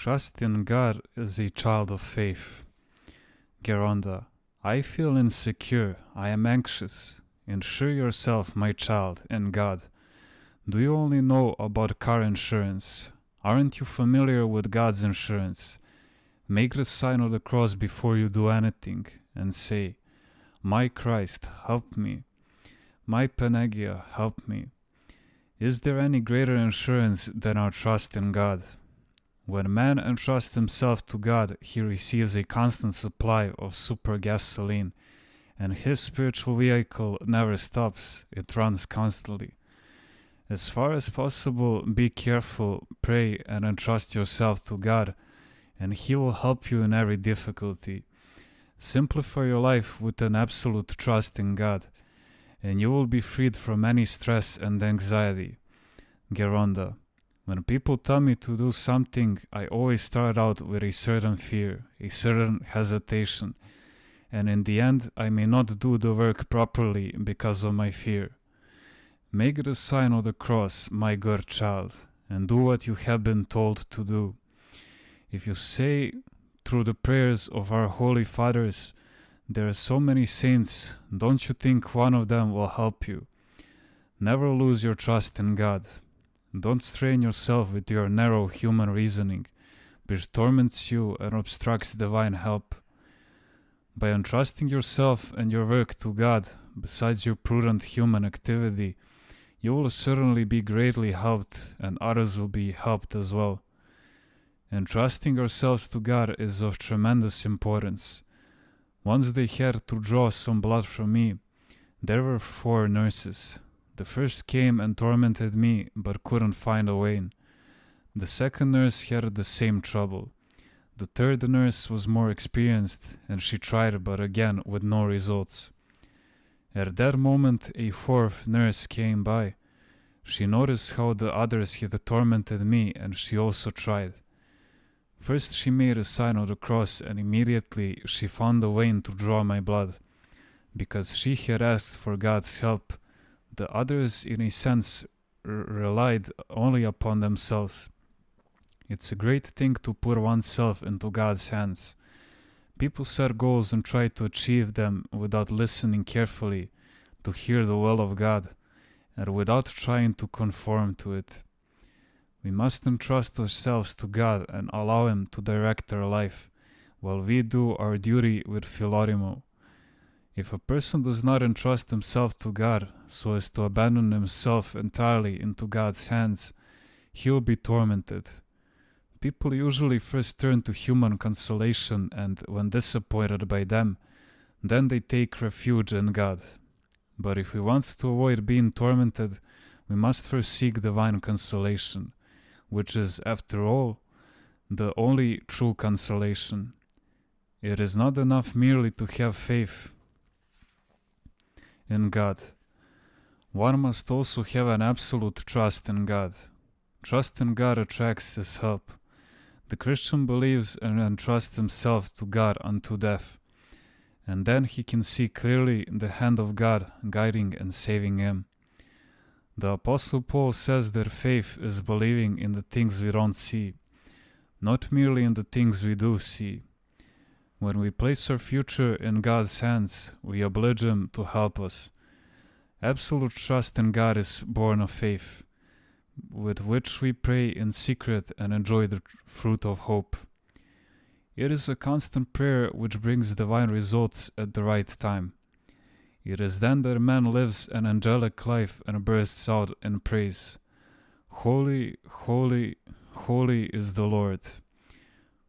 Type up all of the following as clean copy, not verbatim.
Trust in God as a child of faith. Geronda, I feel insecure, I am anxious. Ensure yourself, my child, in God. Do you only know about car insurance? Aren't you familiar with God's insurance? Make the sign of the cross before you do anything and say, My Christ, help me. My Panagia, help me. Is there any greater insurance than our trust in God? When man entrusts himself to God, he receives a constant supply of super gasoline, and his spiritual vehicle never stops, it runs constantly. As far as possible, be careful, pray, and entrust yourself to God, and He will help you in every difficulty. Simplify your life with an absolute trust in God, and you will be freed from any stress and anxiety. Geronda, when people tell me to do something, I always start out with a certain fear, a certain hesitation, and in the end I may not do the work properly because of my fear. Make the sign of the cross, my good child, and do what you have been told to do. If you say through the prayers of our holy fathers, there are so many saints, don't you think one of them will help you? Never lose your trust in God. Don't strain yourself with your narrow human reasoning, which torments you and obstructs divine help. By entrusting yourself and your work to God, besides your prudent human activity, you will certainly be greatly helped, and others will be helped as well. Entrusting ourselves to God is of tremendous importance. Once they had to draw some blood from me, there were 4 nurses. The first came and tormented me, but couldn't find a vein. The second nurse had the same trouble. The third nurse was more experienced, and she tried, but again with no results. At that moment, a 4th nurse came by. She noticed how the others had tormented me, and she also tried. First she made a sign of the cross, and immediately she found a vein to draw my blood. Because she had asked for God's help, the others, in a sense, relied only upon themselves. It's a great thing to put oneself into God's hands. People set goals and try to achieve them without listening carefully to hear the will of God, and without trying to conform to it. We must entrust ourselves to God and allow Him to direct our life, while we do our duty with Philorimo. If a person does not entrust himself to God, so as to abandon himself entirely into God's hands, he will be tormented. People usually first turn to human consolation, and when disappointed by them, then they take refuge in God. But if we want to avoid being tormented, we must first seek divine consolation, which is, after all, the only true consolation. It is not enough merely to have faith in God. One must also have an absolute trust in God. Trust in God attracts His help. The Christian believes and entrusts himself to God unto death, and then he can see clearly the hand of God guiding and saving him. The Apostle Paul says that faith is believing in the things we don't see, not merely in the things we do see. When we place our future in God's hands, we oblige Him to help us. Absolute trust in God is born of faith, with which we pray in secret and enjoy the fruit of hope. It is a constant prayer which brings divine results at the right time. It is then that man lives an angelic life and bursts out in praise. Holy, holy, holy is the Lord.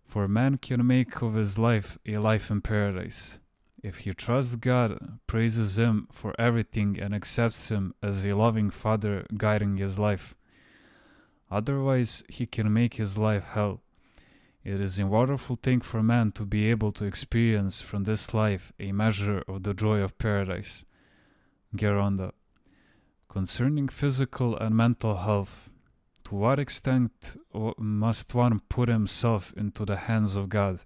For man can make of his life a life in paradise. If he trusts God, praises Him for everything, and accepts Him as a loving Father guiding his life. Otherwise, he can make his life hell. It is a wonderful thing for man to be able to experience from this life a measure of the joy of paradise. Geronda, concerning physical and mental health, to what extent must one put himself into the hands of God?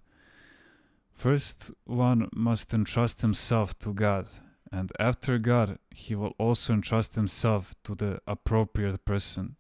First, one must entrust himself to God, and after God, he will also entrust himself to the appropriate person.